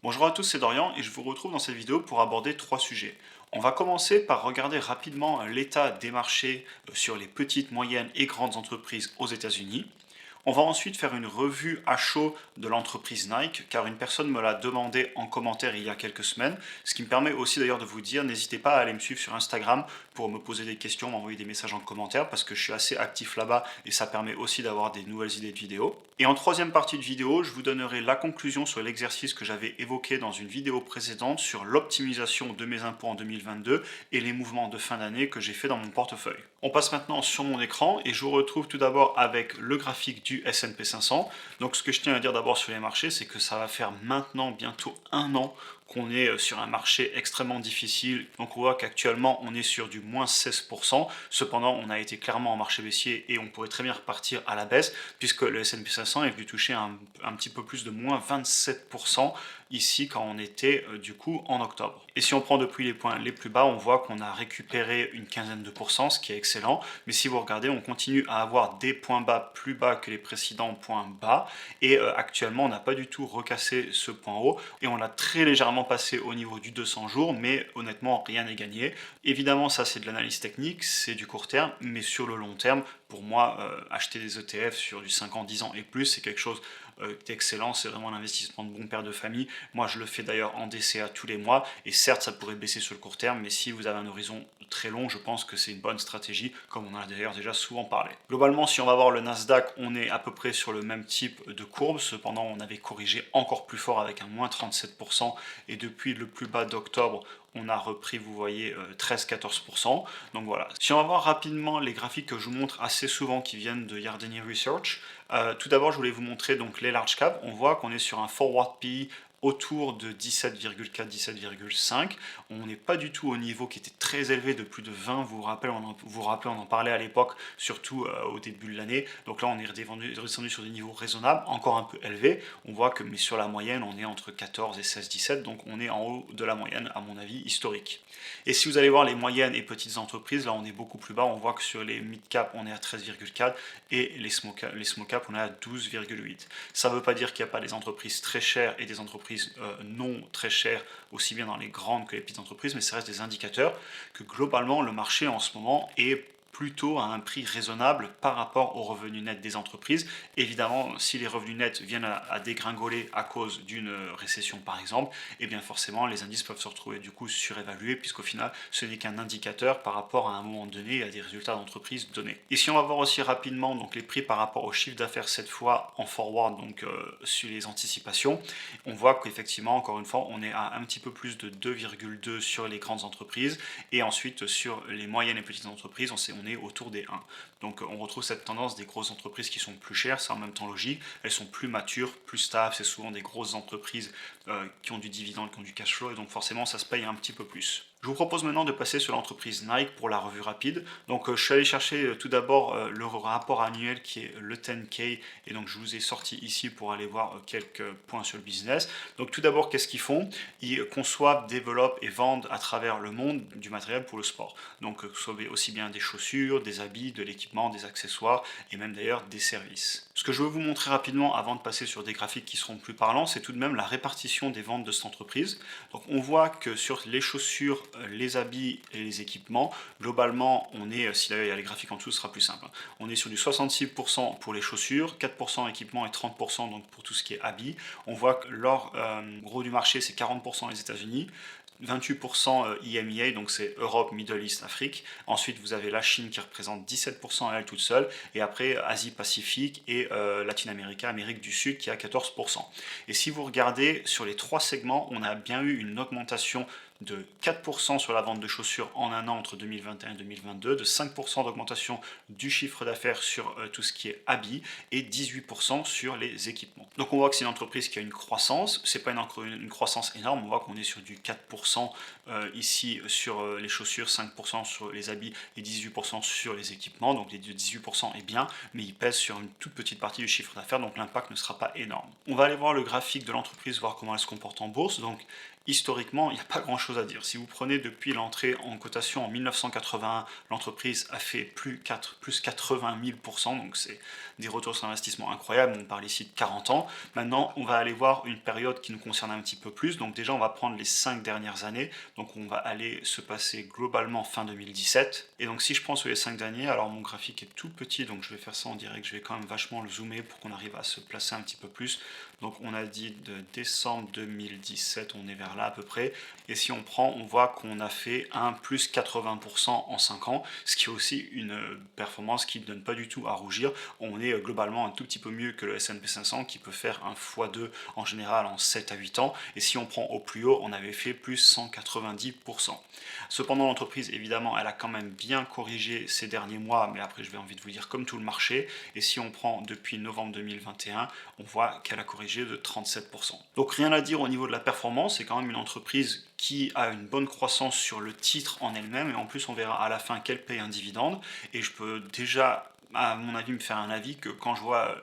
Bonjour à tous, c'est Dorian et je vous retrouve dans cette vidéo pour aborder trois sujets. On va commencer par regarder rapidement l'état des marchés sur les petites, moyennes et grandes entreprises aux États-Unis. On va ensuite faire une revue à chaud de l'entreprise Nike, car une personne me l'a demandé en commentaire il y a quelques semaines, ce qui me permet aussi d'ailleurs de vous dire, n'hésitez pas à aller me suivre sur Instagram pour me poser des questions, m'envoyer des messages en commentaire, parce que je suis assez actif là-bas et ça permet aussi d'avoir des nouvelles idées de vidéos. Et en troisième partie de vidéo, je vous donnerai la conclusion sur l'exercice que j'avais évoqué dans une vidéo précédente sur l'optimisation de mes impôts en 2022 et les mouvements de fin d'année que j'ai fait dans mon portefeuille. On passe maintenant sur mon écran et je vous retrouve tout d'abord avec le graphique du S&P 500. Donc ce que je tiens à dire d'abord sur les marchés, c'est que ça va faire maintenant bientôt un an qu'on est sur un marché extrêmement difficile. Donc on voit qu'actuellement on est sur du moins 16%. Cependant, on a été clairement en marché baissier et on pourrait très bien repartir à la baisse puisque le S&P 500 est venu toucher un petit peu plus de moins 27% ici quand on était du coup en octobre. Et si on prend depuis les points les plus bas, on voit qu'on a récupéré une quinzaine de pourcents, ce qui est excellent. Mais si vous regardez, on continue à avoir des points bas plus bas que les précédents points bas. Et actuellement, on n'a pas du tout recassé ce point haut. Et on l'a très légèrement passé au niveau du 200 jours, mais honnêtement, rien n'est gagné. Évidemment, ça c'est de l'analyse technique, c'est du court terme, mais sur le long terme, pour moi, acheter des ETF sur du 5 ans, 10 ans et plus, c'est quelque chose d'excellent, c'est vraiment l'investissement de bon père de famille. Moi, je le fais d'ailleurs en DCA tous les mois, et certes, ça pourrait baisser sur le court terme, mais si vous avez un horizon très long, je pense que c'est une bonne stratégie, comme on en a d'ailleurs déjà souvent parlé. Globalement, si on va voir le Nasdaq, on est à peu près sur le même type de courbe, cependant, on avait corrigé encore plus fort avec un moins 37%, et depuis le plus bas d'octobre, on a repris, vous voyez, 13-14%. Donc voilà. Si on va voir rapidement les graphiques que je vous montre assez souvent qui viennent de Yardeni Research, tout d'abord, je voulais vous montrer donc les large caps. On voit qu'on est sur un forward PE autour de 17,4, 17,5. On n'est pas du tout au niveau qui était très élevé de plus de 20. Vous rappelez, on en parlait à l'époque, surtout au début de l'année. Donc là, on est redescendu sur des niveaux raisonnables, encore un peu élevés. On voit que, mais sur la moyenne, on est entre 14 et 16, 17. Donc on est en haut de la moyenne, à mon avis, historique. Et si vous allez voir les moyennes et petites entreprises, là, on est beaucoup plus bas. On voit que sur les mid cap, on est à 13,4 et les small cap, on est à 12,8. Ça ne veut pas dire qu'il n'y a pas des entreprises très chères et des entreprises non très chères, aussi bien dans les grandes que les petites entreprises, mais ça reste des indicateurs que globalement le marché en ce moment est plutôt à un prix raisonnable par rapport aux revenus nets des entreprises. Évidemment, si les revenus nets viennent à dégringoler à cause d'une récession par exemple, et bien forcément les indices peuvent se retrouver du coup surévalués puisqu'au final ce n'est qu'un indicateur par rapport à un moment donné et à des résultats d'entreprise donnés. Et si on va voir aussi rapidement donc les prix par rapport au chiffre d'affaires cette fois en forward, donc sur les anticipations, on voit qu'effectivement encore une fois on est à un petit peu plus de 2,2 sur les grandes entreprises et ensuite sur les moyennes et petites entreprises on est autour des 1. Donc on retrouve cette tendance des grosses entreprises qui sont plus chères, c'est en même temps logique, elles sont plus matures, plus stables, c'est souvent des grosses entreprises qui ont du dividende, qui ont du cash flow, et donc forcément ça se paye un petit peu plus. Je vous propose maintenant de passer sur l'entreprise Nike pour la revue rapide. Donc je suis allé chercher tout d'abord le rapport annuel qui est le 10K, et donc je vous ai sorti ici pour aller voir quelques points sur le business. Donc tout d'abord, qu'est-ce qu'ils font? Ils conçoivent, développent et vendent à travers le monde du matériel pour le sport. Donc aussi bien des chaussures, des habits, de l'équipement, des accessoires et même d'ailleurs des services. Ce que je veux vous montrer rapidement avant de passer sur des graphiques qui seront plus parlants, c'est tout de même la répartition des ventes de cette entreprise. Donc on voit que sur les chaussures, les habits et les équipements, globalement on est, si il y a les graphiques en dessous, ce sera plus simple. On est sur du 66% pour les chaussures, 4% équipement et 30% donc pour tout ce qui est habits. On voit que leur gros du marché c'est 40% les États-Unis, 28% IMEA, donc c'est Europe, Middle East, Afrique. Ensuite, vous avez la Chine qui représente 17% à elle toute seule. Et après, Asie-Pacifique et Latine-Amérique, Amérique du Sud qui a 14%. Et si vous regardez sur les trois segments, on a bien eu une augmentation de 4% sur la vente de chaussures en un an entre 2021 et 2022, de 5% d'augmentation du chiffre d'affaires sur tout ce qui est habits et 18% sur les équipements. Donc on voit que c'est une entreprise qui a une croissance, c'est pas une croissance énorme, on voit qu'on est sur du 4% ici sur les chaussures, 5% sur les habits et 18% sur les équipements, donc les 18% est bien, mais il pèse sur une toute petite partie du chiffre d'affaires, donc l'impact ne sera pas énorme. On va aller voir le graphique de l'entreprise, voir comment elle se comporte en bourse. Donc historiquement, il n'y a pas grand chose chose à dire. Si vous prenez depuis l'entrée en cotation en 1981, l'entreprise a fait plus 80 000%, donc c'est des retours sur investissement incroyables, on parle ici de 40 ans. Maintenant, on va aller voir une période qui nous concerne un petit peu plus, donc déjà on va prendre les 5 dernières années, donc on va aller se passer globalement fin 2017, et donc si je prends sur les 5 derniers, alors mon graphique est tout petit, donc je vais faire ça en direct, je vais quand même vachement le zoomer pour qu'on arrive à se placer un petit peu plus. Donc on a dit de décembre 2017, on est vers là à peu près. Et si on prend, on voit qu'on a fait un plus 80% en 5 ans, ce qui est aussi une performance qui ne donne pas du tout à rougir. On est globalement un tout petit peu mieux que le S&P 500 qui peut faire un x2 en général en 7 à 8 ans. Et si on prend au plus haut, on avait fait plus 190%. Cependant, l'entreprise, évidemment, elle a quand même bien corrigé ces derniers mois, mais après je vais envie de vous dire comme tout le marché. Et si on prend depuis novembre 2021, on voit qu'elle a corrigé de 37%. Donc rien à dire au niveau de la performance, c'est quand même une entreprise qui a une bonne croissance sur le titre en elle-même, et en plus on verra à la fin qu'elle paye un dividende, et je peux déjà à mon avis me faire un avis que quand je vois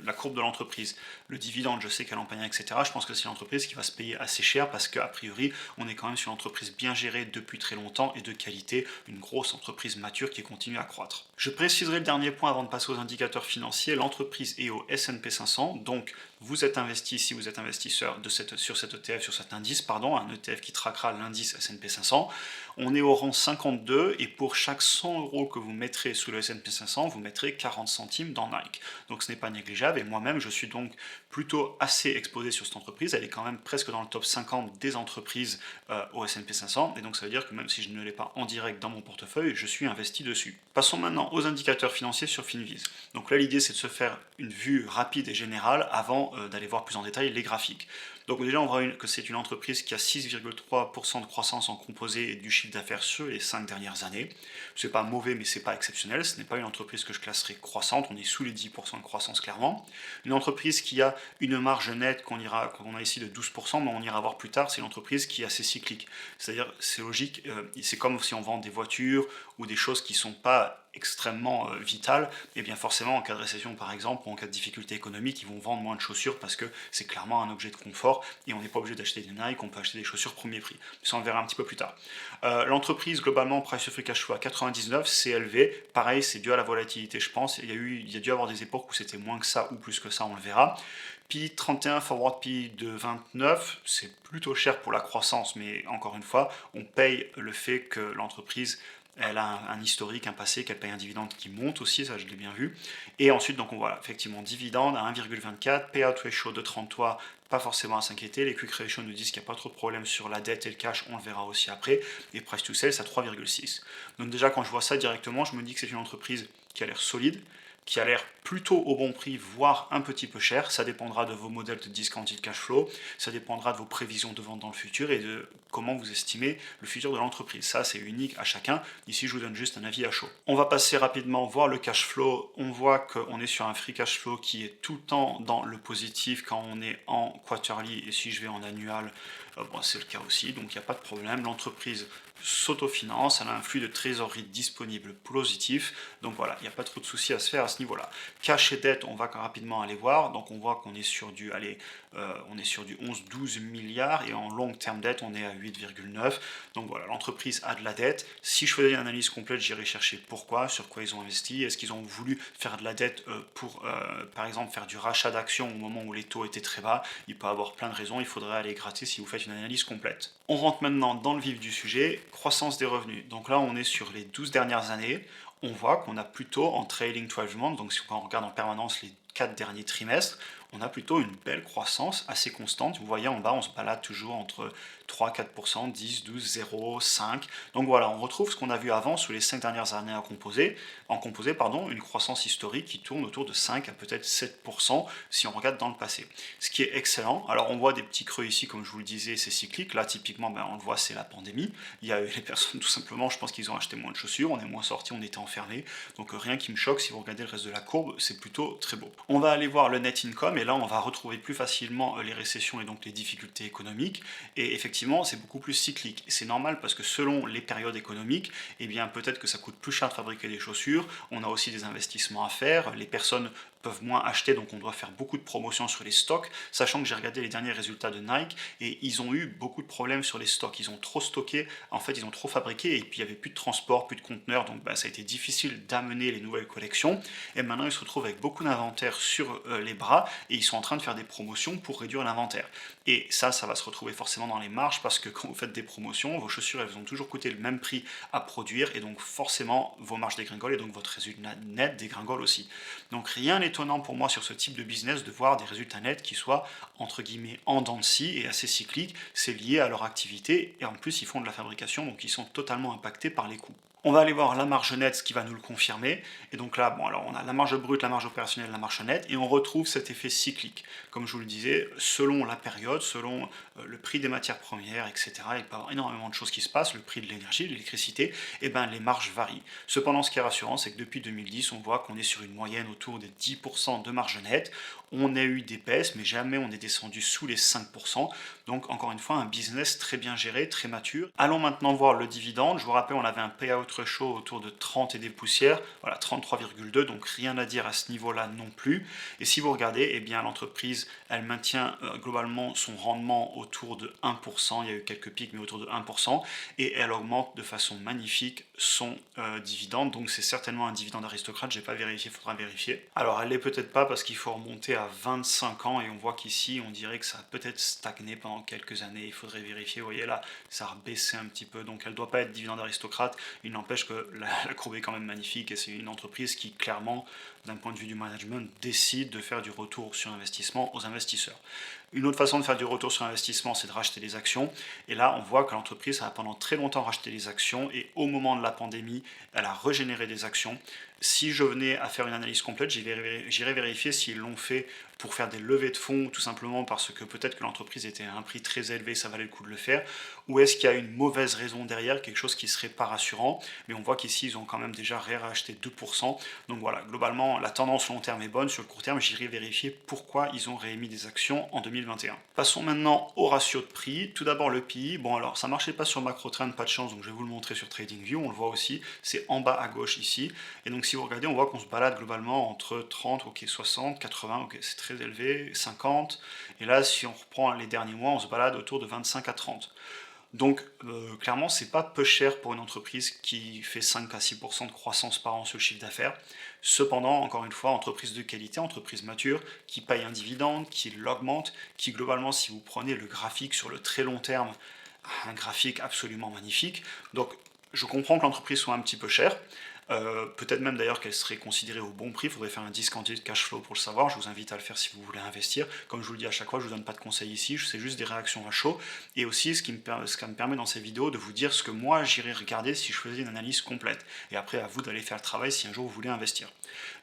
la courbe de l'entreprise, le dividende, je sais qu'elle en paye, etc., je pense que c'est une entreprise qui va se payer assez cher parce qu'a priori, on est quand même sur une entreprise bien gérée depuis très longtemps et de qualité, une grosse entreprise mature qui continue à croître. Je préciserai le dernier point avant de passer aux indicateurs financiers. L'entreprise est au S&P 500, donc vous êtes investi, si vous êtes investisseur sur cet ETF, sur cet indice, pardon, un ETF qui traquera l'indice S&P 500. On est au rang 52 et pour chaque 100 € que vous mettrez sous le S&P 500, vous mettrez 40 centimes dans Nike. Donc ce n'est pas négligeable et moi-même je suis donc plutôt assez exposé sur cette entreprise. Elle est quand même presque dans le top 50 des entreprises au S&P 500 et donc ça veut dire que même si je ne l'ai pas en direct dans mon portefeuille, je suis investi dessus. Passons maintenant aux indicateurs financiers sur Finviz. Donc là l'idée c'est de se faire une vue rapide et générale avant d'aller voir plus en détail les graphiques. Donc déjà on voit que c'est une entreprise qui a 6,3% de croissance en composé du chiffre d'affaires sur les 5 dernières années. C'est pas mauvais mais c'est pas exceptionnel, ce n'est pas une entreprise que je classerais croissante, on est sous les 10% de croissance clairement. Une entreprise qui a une marge nette qu'on a ici de 12%, mais on ira voir plus tard, c'est une entreprise qui est assez cyclique. C'est-à-dire c'est logique, c'est comme si on vend des voitures ou des choses qui ne sont pas extrêmement vitales, et bien forcément en cas de récession par exemple, ou en cas de difficulté économique, ils vont vendre moins de chaussures parce que c'est clairement un objet de confort et on n'est pas obligé d'acheter des Nike, on peut acheter des chaussures premier prix. Ça on le verra un petit peu plus tard. L'entreprise globalement, price to free cash flow à 99, c'est élevé. Pareil, c'est dû à la volatilité je pense. Il y a dû avoir des époques où c'était moins que ça ou plus que ça, on le verra. Pi 31, forward Pi de 29, c'est plutôt cher pour la croissance, mais encore une fois, on paye le fait que l'entreprise elle a un historique, un passé, qu'elle paye un dividende qui monte aussi, ça je l'ai bien vu. Et ensuite, donc on voit effectivement dividende à 1,24, payout ratio de 33, pas forcément à s'inquiéter. Les quick ratio nous disent qu'il n'y a pas trop de problème sur la dette et le cash, on le verra aussi après. Et price to sales à 3,6. Donc déjà quand je vois ça directement, je me dis que c'est une entreprise qui a l'air solide, qui a l'air plutôt au bon prix, voire un petit peu cher. Ça dépendra de vos modèles de discounted cash flow, ça dépendra de vos prévisions de vente dans le futur et de comment vous estimez le futur de l'entreprise. Ça, c'est unique à chacun. Ici, je vous donne juste un avis à chaud. On va passer rapidement voir le cash flow. On voit qu'on est sur un free cash flow qui est tout le temps dans le positif quand on est en quarterly, et si je vais en annual, bon, c'est le cas aussi, donc il n'y a pas de problème. L'entreprise s'autofinance, elle a un flux de trésorerie disponible positif, donc voilà, il n'y a pas trop de soucis à se faire à ce niveau-là. Cash et dette, on va rapidement aller voir, donc on voit qu'on est sur du, on est sur du 11-12 milliards, et en long terme dette, on est à 8,9, donc voilà, l'entreprise a de la dette. Si je faisais une analyse complète, j'irais chercher pourquoi, sur quoi ils ont investi, est-ce qu'ils ont voulu faire de la dette pour, par exemple, faire du rachat d'actions au moment où les taux étaient très bas. Il peut y avoir plein de raisons, il faudrait aller gratter si vous faites une analyse complète. On rentre maintenant dans le vif du sujet, croissance des revenus. Donc là, on est sur les 12 dernières années. On voit qu'on a plutôt en trailing 12 months, donc si on regarde en permanence les 4 derniers trimestres, on a plutôt une belle croissance assez constante. Vous voyez en bas, on se balade toujours entre 3-4%, 10, 12, 0, 5. Donc voilà, on retrouve ce qu'on a vu avant sous les 5 dernières années en composé, une croissance historique qui tourne autour de 5 à peut-être 7% si on regarde dans le passé. Ce qui est excellent. Alors on voit des petits creux ici, comme je vous le disais, c'est cyclique. Là, typiquement, on le voit, c'est la pandémie. Il y a eu les personnes, tout simplement, je pense qu'ils ont acheté moins de chaussures, on est moins sortis, on était enfermés. Donc rien qui me choque, si vous regardez le reste de la courbe, c'est plutôt très beau. On va aller voir le net income, et là, on va retrouver plus facilement les récessions et donc les difficultés économiques. Et effectivement, c'est beaucoup plus cyclique. Et c'est normal parce que selon les périodes économiques, eh bien peut-être que ça coûte plus cher de fabriquer des chaussures. On a aussi des investissements à faire. Les personnes peuvent moins acheter, donc on doit faire beaucoup de promotions sur les stocks, sachant que j'ai regardé les derniers résultats de Nike et ils ont eu beaucoup de problèmes sur les stocks. Ils ont trop stocké, en fait ils ont trop fabriqué et puis il n'y avait plus de transport, plus de conteneurs, donc ça a été difficile d'amener les nouvelles collections. Et maintenant ils se retrouvent avec beaucoup d'inventaire sur les bras et ils sont en train de faire des promotions pour réduire l'inventaire. Et ça va se retrouver forcément dans les marges parce que quand vous faites des promotions, vos chaussures elles ont toujours coûté le même prix à produire et donc forcément vos marges dégringolent et donc votre résultat net dégringole aussi. Donc rien d'étonnant pour moi sur ce type de business de voir des résultats nets qui soient entre guillemets en dents de scie et assez cycliques. C'est lié à leur activité et en plus ils font de la fabrication donc ils sont totalement impactés par les coûts. On va aller voir la marge nette, ce qui va nous le confirmer. Et donc là, bon, alors on a la marge brute, la marge opérationnelle, la marge nette, et on retrouve cet effet cyclique. Comme je vous le disais, selon la période, selon le prix des matières premières, etc., il peut y avoir énormément de choses qui se passent, le prix de l'énergie, de l'électricité, et ben les marges varient. Cependant, ce qui est rassurant, c'est que depuis 2010, on voit qu'on est sur une moyenne autour des 10% de marge nette. On a eu des baisses, mais jamais on est descendu sous les 5%. Donc encore une fois, un business très bien géré, très mature. Allons maintenant voir le dividende. Je vous rappelle, on avait un payout ratio autour de 30 et des poussières, voilà 33,2, donc rien à dire à ce niveau-là non plus. Et si vous regardez, eh bien l'entreprise, elle maintient globalement son rendement autour de 1%, il y a eu quelques pics, mais autour de 1%, et elle augmente de façon magnifique son dividende, donc c'est certainement un dividende aristocrate, j'ai pas vérifié, il faudra vérifier. Alors elle l'est peut-être pas parce qu'il faut remonter à 25 ans, et on voit qu'ici, on dirait que ça a peut-être stagné pendant quelques années, il faudrait vérifier, vous voyez là, ça a baissé un petit peu, donc elle doit pas être dividende aristocrate, il n'empêche que la courbe est quand même magnifique, et c'est une entreprise qui, clairement, d'un point de vue du management, décide de faire du retour sur investissement aux investisseurs. Une autre façon de faire du retour sur investissement, c'est de racheter des actions. Et là, on voit que l'entreprise a pendant très longtemps racheté des actions et au moment de la pandémie, elle a régénéré des actions. Si je venais à faire une analyse complète, j'irais vérifier s'ils l'ont fait pour faire des levées de fonds, tout simplement parce que peut-être que l'entreprise était à un prix très élevé, ça valait le coup de le faire, ou est-ce qu'il y a une mauvaise raison derrière, quelque chose qui serait pas rassurant, mais on voit qu'ici, ils ont quand même déjà réacheté 2%, donc voilà, globalement, la tendance long terme est bonne, sur le court terme, j'irai vérifier pourquoi ils ont réémis des actions en 2021. Passons maintenant au ratio de prix, tout d'abord le PI, bon alors, ça marchait pas sur MacroTrend, pas de chance, donc je vais vous le montrer sur TradingView, on le voit aussi, c'est en bas à gauche ici, et donc si vous regardez, on voit qu'on se balade globalement entre 30, ok, 60, 80, ok, c'est très élevé, 50, et là, si on reprend les derniers mois, on se balade autour de 25 à 30. Donc, clairement, c'est pas peu cher pour une entreprise qui fait 5 à 6% de croissance par an sur le chiffre d'affaires. Cependant, encore une fois, entreprise de qualité, entreprise mature, qui paye un dividende, qui l'augmente, qui globalement, si vous prenez le graphique sur le très long terme, un graphique absolument magnifique. Donc, je comprends que l'entreprise soit un petit peu chère. Peut-être même d'ailleurs qu'elle serait considérée au bon prix, il faudrait faire un discounted cash flow pour le savoir, je vous invite à le faire si vous voulez investir. Comme je vous le dis à chaque fois, je ne vous donne pas de conseils ici, c'est juste des réactions à chaud, et aussi ce qui me permet dans ces vidéos de vous dire ce que moi j'irais regarder si je faisais une analyse complète. Et après à vous d'aller faire le travail si un jour vous voulez investir.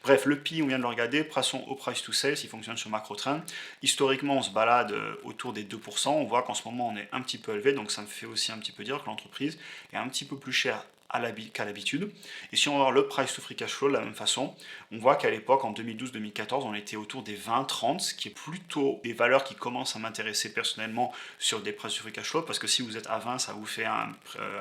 Bref, le PI, on vient de le regarder, passons au price to sales, il fonctionne sur MacroTrend. Historiquement, on se balade autour des 2%, on voit qu'en ce moment on est un petit peu élevé, donc ça me fait aussi un petit peu dire que l'entreprise est un petit peu plus chère qu'à l'habitude. Et si on va voir le price to free cash flow de la même façon, on voit qu'à l'époque, en 2012-2014, on était autour des 20-30, ce qui est plutôt des valeurs qui commencent à m'intéresser personnellement sur des price to free cash flow, parce que si vous êtes à 20, ça vous fait un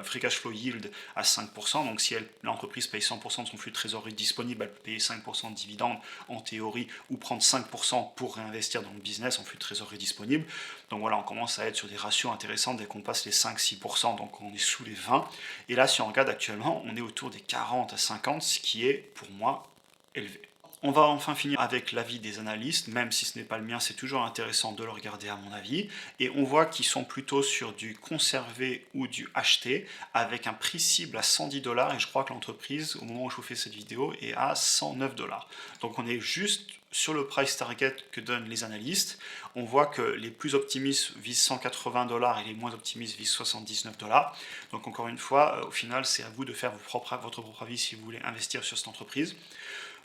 free cash flow yield à 5%, donc si l'entreprise paye 100% de son flux de trésorerie disponible, elle peut payer 5% de dividendes en théorie, ou prendre 5% pour réinvestir dans le business en flux de trésorerie disponible. Donc voilà, on commence à être sur des ratios intéressants dès qu'on passe les 5-6%, donc on est sous les 20. Et là, si on regarde actuellement, on est autour des 40 à 50, ce qui est pour moi élevé. On va enfin finir avec l'avis des analystes, même si ce n'est pas le mien, c'est toujours intéressant de le regarder à mon avis. Et on voit qu'ils sont plutôt sur du conservé ou du acheté, avec un prix cible à 110 dollars, et je crois que l'entreprise, au moment où je vous fais cette vidéo, est à 109 dollars. Donc on est juste sur le price target que donnent les analystes. On voit que les plus optimistes visent 180 dollars et les moins optimistes visent 79 dollars. Donc encore une fois, au final, c'est à vous de faire votre propre avis si vous voulez investir sur cette entreprise.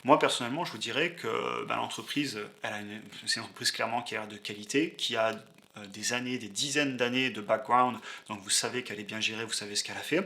Moi, personnellement, je vous dirais que l'entreprise, c'est une entreprise clairement qui a de qualité, qui a des années, des dizaines d'années de background, donc vous savez qu'elle est bien gérée, vous savez ce qu'elle a fait.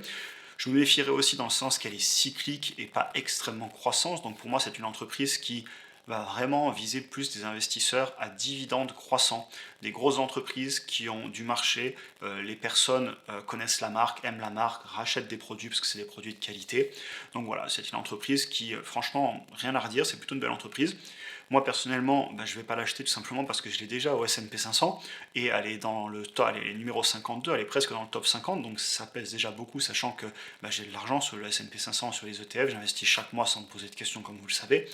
Je me méfierais aussi dans le sens qu'elle est cyclique et pas extrêmement croissante, donc pour moi, c'est une entreprise qui va vraiment viser plus des investisseurs à dividendes croissants, des grosses entreprises qui ont du marché, les personnes connaissent la marque, aiment la marque, rachètent des produits parce que c'est des produits de qualité. Donc voilà, c'est une entreprise qui, franchement, rien à redire, c'est plutôt une belle entreprise. Moi personnellement, je ne vais pas l'acheter tout simplement parce que je l'ai déjà au S&P 500 et elle est dans le top, elle est numéro 52, elle est presque dans le top 50, donc ça pèse déjà beaucoup, sachant que j'ai de l'argent sur le S&P 500, sur les ETF, j'investis chaque mois sans me poser de questions comme vous le savez.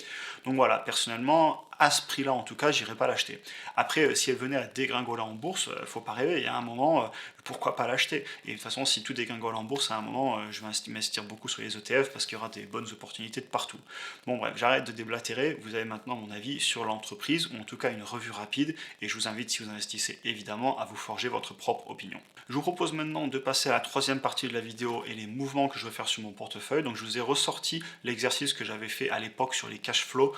Donc voilà, personnellement, à ce prix-là en tout cas, j'irai pas l'acheter. Après, si elle venait à dégringoler en bourse, faut pas rêver, il y a un moment, pourquoi pas l'acheter? Et de toute façon, si tout dégringole en bourse, à un moment, je vais investir beaucoup sur les ETF parce qu'il y aura des bonnes opportunités de partout. Bon bref, j'arrête de déblatérer, vous avez maintenant mon avis sur l'entreprise, ou en tout cas une revue rapide, et je vous invite, si vous investissez évidemment, à vous forger votre propre opinion. Je vous propose maintenant de passer à la troisième partie de la vidéo et les mouvements que je veux faire sur mon portefeuille. Donc je vous ai ressorti l'exercice que j'avais fait à l'époque sur les cash flows,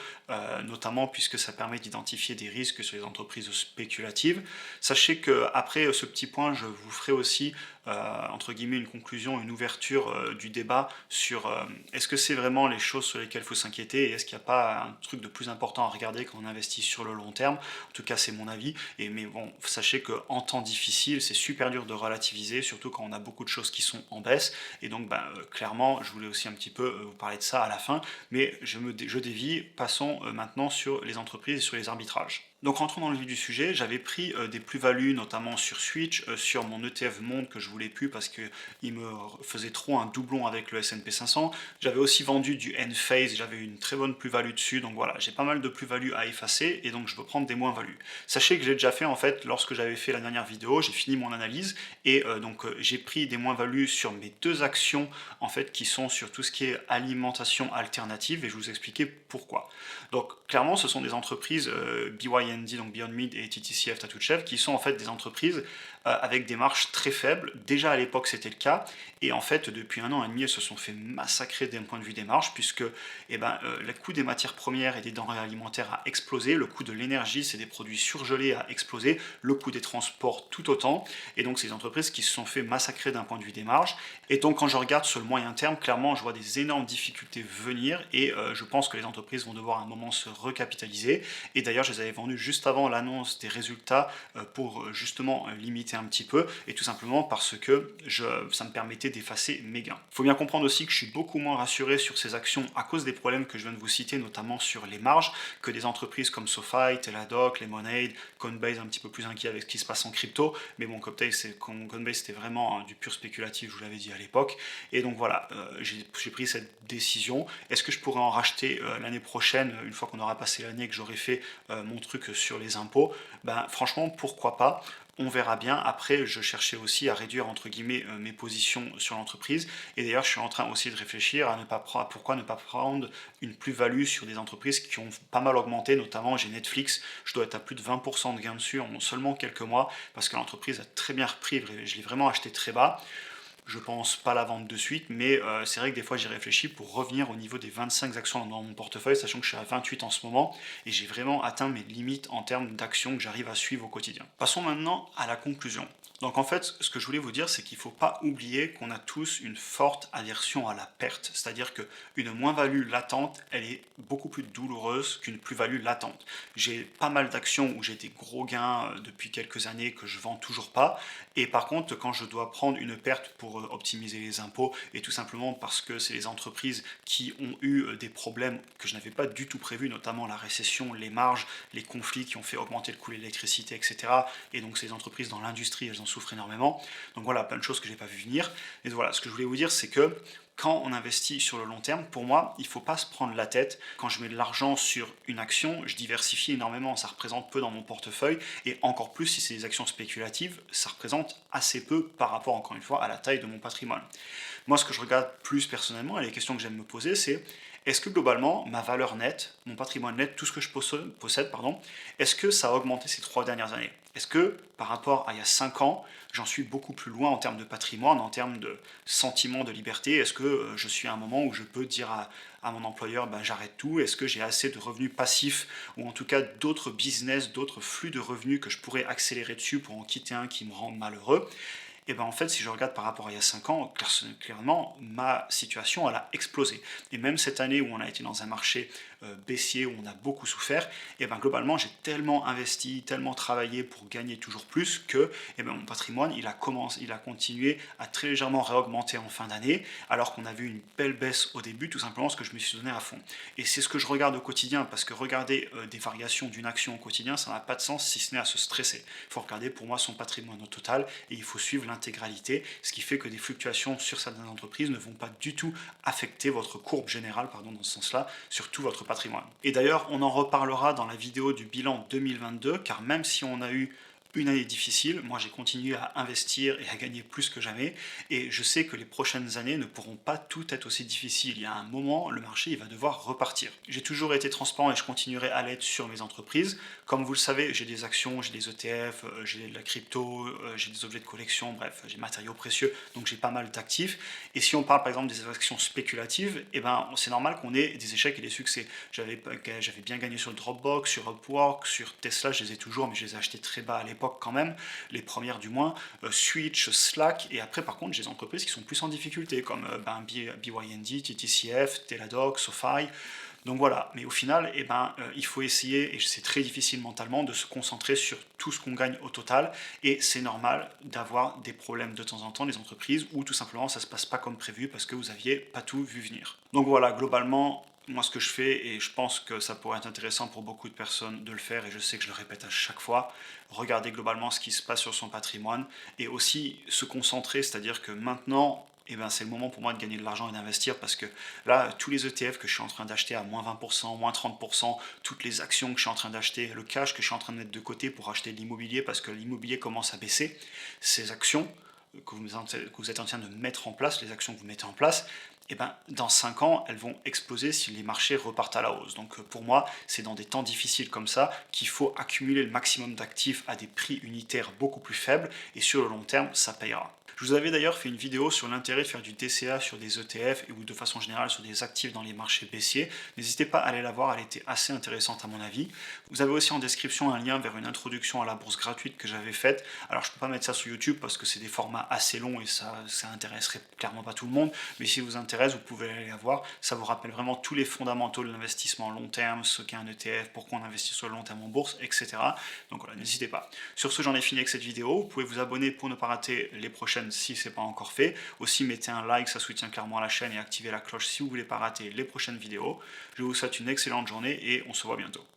notamment puisque ça permet d'identifier des risques sur les entreprises spéculatives. Sachez qu'après ce petit point, je vous ferai aussi entre guillemets une conclusion, une ouverture du débat sur est-ce que c'est vraiment les choses sur lesquelles il faut s'inquiéter et est-ce qu'il n'y a pas un truc de plus important à regarder quand on investit sur le long terme. En tout cas c'est mon avis, mais bon, sachez qu'en temps difficile c'est super dur de relativiser, surtout quand on a beaucoup de choses qui sont en baisse, et donc clairement je voulais aussi un petit peu vous parler de ça à la fin, mais je dévie, passons maintenant sur les entreprises et sur les arbitrages. Donc rentrons dans le vif du sujet, j'avais pris des plus-values notamment sur Switch, sur mon ETF Monde que je voulais plus parce qu'il me faisait trop un doublon avec le S&P 500. J'avais aussi vendu du Enphase, j'avais une très bonne plus-value dessus, donc voilà, j'ai pas mal de plus-values à effacer et donc je veux prendre des moins-values. Sachez que j'ai déjà fait en fait, lorsque j'avais fait la dernière vidéo, j'ai fini mon analyse et j'ai pris des moins-values sur mes deux actions en fait qui sont sur tout ce qui est alimentation alternative et je vais vous expliquer pourquoi. Donc clairement ce sont des entreprises BYND, donc Beyond Meat et TTCF Tattoo Chef, qui sont en fait des entreprises avec des marges très faibles. Déjà à l'époque c'était le cas, et en fait depuis 1 an et demi elles se sont fait massacrer d'un point de vue des marges, puisque le coût des matières premières et des denrées alimentaires a explosé, le coût de l'énergie, c'est des produits surgelés, a explosé, le coût des transports tout autant, et donc c'est des entreprises qui se sont fait massacrer d'un point de vue des marges. Et donc quand je regarde sur le moyen terme, clairement je vois des énormes difficultés venir, et je pense que les entreprises vont devoir à un moment se recapitaliser, et d'ailleurs je les avais vendues juste avant l'annonce des résultats pour justement limiter un petit peu, et tout simplement parce que ça me permettait d'effacer mes gains. Il faut bien comprendre aussi que je suis beaucoup moins rassuré sur ces actions à cause des problèmes que je viens de vous citer, notamment sur les marges, que des entreprises comme SoFi, Teladoc, Lemonade, Coinbase, un petit peu plus inquiet avec ce qui se passe en crypto, mais bon, Coinbase c'était vraiment du pur spéculatif, je vous l'avais dit à l'époque, et donc voilà, j'ai pris cette décision. Est-ce que je pourrais en racheter l'année prochaine, une fois qu'on aura passé l'année et que j'aurai fait mon truc sur les impôts? Franchement, pourquoi pas? On verra bien. Après, je cherchais aussi à réduire entre guillemets mes positions sur l'entreprise. Et d'ailleurs, je suis en train aussi de réfléchir à pourquoi ne pas prendre une plus-value sur des entreprises qui ont pas mal augmenté. Notamment, j'ai Netflix. Je dois être à plus de 20% de gains dessus en seulement quelques mois parce que l'entreprise a très bien repris. Je l'ai vraiment acheté très bas. Je pense pas la vendre de suite, mais c'est vrai que des fois j'y réfléchis pour revenir au niveau des 25 actions dans mon portefeuille, sachant que je suis à 28 en ce moment, et j'ai vraiment atteint mes limites en termes d'actions que j'arrive à suivre au quotidien. Passons maintenant à la conclusion. Donc en fait, ce que je voulais vous dire, c'est qu'il ne faut pas oublier qu'on a tous une forte aversion à la perte, c'est-à-dire qu'une moins-value latente, elle est beaucoup plus douloureuse qu'une plus-value latente. J'ai pas mal d'actions où j'ai des gros gains depuis quelques années que je vends toujours pas, et par contre, quand je dois prendre une perte pour optimiser les impôts, et tout simplement parce que c'est les entreprises qui ont eu des problèmes que je n'avais pas du tout prévus, notamment la récession, les marges, les conflits qui ont fait augmenter le coût de l'électricité, etc. Et donc ces entreprises dans l'industrie, elles en souffrent énormément. Donc voilà, plein de choses que je n'ai pas vu venir. Et voilà, ce que je voulais vous dire, c'est que quand on investit sur le long terme, pour moi, il ne faut pas se prendre la tête. Quand je mets de l'argent sur une action, je diversifie énormément, ça représente peu dans mon portefeuille, et encore plus si c'est des actions spéculatives, ça représente assez peu par rapport, encore une fois, à la taille de mon patrimoine. Moi, ce que je regarde plus personnellement, et les questions que j'aime me poser, c'est est-ce que globalement, ma valeur nette, mon patrimoine net, tout ce que je possède, est-ce que ça a augmenté ces 3 dernières années? Est-ce que par rapport à il y a 5 ans, j'en suis beaucoup plus loin en termes de patrimoine, en termes de sentiment de liberté? Est-ce que je suis à un moment où je peux dire à mon employeur, j'arrête tout? Est-ce que j'ai assez de revenus passifs, ou en tout cas d'autres business, d'autres flux de revenus que je pourrais accélérer dessus pour en quitter un qui me rend malheureux? Et en fait, si je regarde par rapport à il y a 5 ans, clairement, ma situation, elle a explosé. Et même cette année où on a été dans un marché baissiers où on a beaucoup souffert, et ben globalement j'ai tellement investi, tellement travaillé pour gagner toujours plus que mon patrimoine il a continué à très légèrement réaugmenter en fin d'année, alors qu'on a vu une belle baisse au début, tout simplement parce que je me suis donné à fond. Et c'est ce que je regarde au quotidien, parce que regarder des variations d'une action au quotidien, ça n'a pas de sens si ce n'est à se stresser. Il faut regarder pour moi son patrimoine au total et il faut suivre l'intégralité, ce qui fait que des fluctuations sur certaines entreprises ne vont pas du tout affecter votre courbe générale, pardon, dans ce sens-là, sur tout votre patrimoine. Et d'ailleurs, on en reparlera dans la vidéo du bilan 2022, car même si on a eu une année difficile, moi j'ai continué à investir et à gagner plus que jamais, et je sais que les prochaines années ne pourront pas toutes être aussi difficiles. Il y a un moment, le marché il va devoir repartir. J'ai toujours été transparent et je continuerai à l'être sur mes entreprises. Comme vous le savez, j'ai des actions, j'ai des ETF, j'ai de la crypto, j'ai des objets de collection, bref, j'ai matériaux précieux, donc j'ai pas mal d'actifs. Et si on parle par exemple des actions spéculatives, eh ben, c'est normal qu'on ait des échecs et des succès. J'avais bien gagné sur le Dropbox, sur Upwork, sur Tesla, je les ai toujours, mais je les ai achetés très bas à l'époque quand même, les premières du moins, Switch, Slack, et après par contre j'ai des entreprises qui sont plus en difficulté, comme BYND, TTCF, Teladoc, SoFi. Donc voilà, mais au final, il faut essayer, et c'est très difficile mentalement, de se concentrer sur tout ce qu'on gagne au total, et c'est normal d'avoir des problèmes de temps en temps, les entreprises, où tout simplement ça se passe pas comme prévu parce que vous aviez pas tout vu venir. Donc voilà, globalement, moi ce que je fais, et je pense que ça pourrait être intéressant pour beaucoup de personnes de le faire, et je sais que je le répète à chaque fois, regarder globalement ce qui se passe sur son patrimoine, et aussi se concentrer, c'est-à-dire que maintenant, c'est le moment pour moi de gagner de l'argent et d'investir, parce que là, tous les ETF que je suis en train d'acheter à moins 20%, moins 30%, toutes les actions que je suis en train d'acheter, le cash que je suis en train de mettre de côté pour acheter de l'immobilier, parce que l'immobilier commence à baisser, ces actions que vous êtes en train de mettre en place, les actions que vous mettez en place, dans 5 ans, elles vont exploser si les marchés repartent à la hausse. Donc pour moi, c'est dans des temps difficiles comme ça qu'il faut accumuler le maximum d'actifs à des prix unitaires beaucoup plus faibles, et sur le long terme, ça payera. Je vous avais d'ailleurs fait une vidéo sur l'intérêt de faire du DCA sur des ETF ou de façon générale sur des actifs dans les marchés baissiers. N'hésitez pas à aller la voir, elle était assez intéressante à mon avis. Vous avez aussi en description un lien vers une introduction à la bourse gratuite que j'avais faite. Alors je ne peux pas mettre ça sur YouTube parce que c'est des formats assez longs et ça intéresserait clairement pas tout le monde, mais si vous intéresse, vous pouvez aller la voir. Ça vous rappelle vraiment tous les fondamentaux de l'investissement long terme, ce qu'est un ETF, pourquoi on investit sur le long terme en bourse, etc. Donc voilà, n'hésitez pas. Sur ce, j'en ai fini avec cette vidéo. Vous pouvez vous abonner pour ne pas rater les prochaines si ce n'est pas encore fait. Aussi, mettez un like, ça soutient clairement la chaîne, et activez la cloche si vous ne voulez pas rater les prochaines vidéos. Je vous souhaite une excellente journée et on se voit bientôt.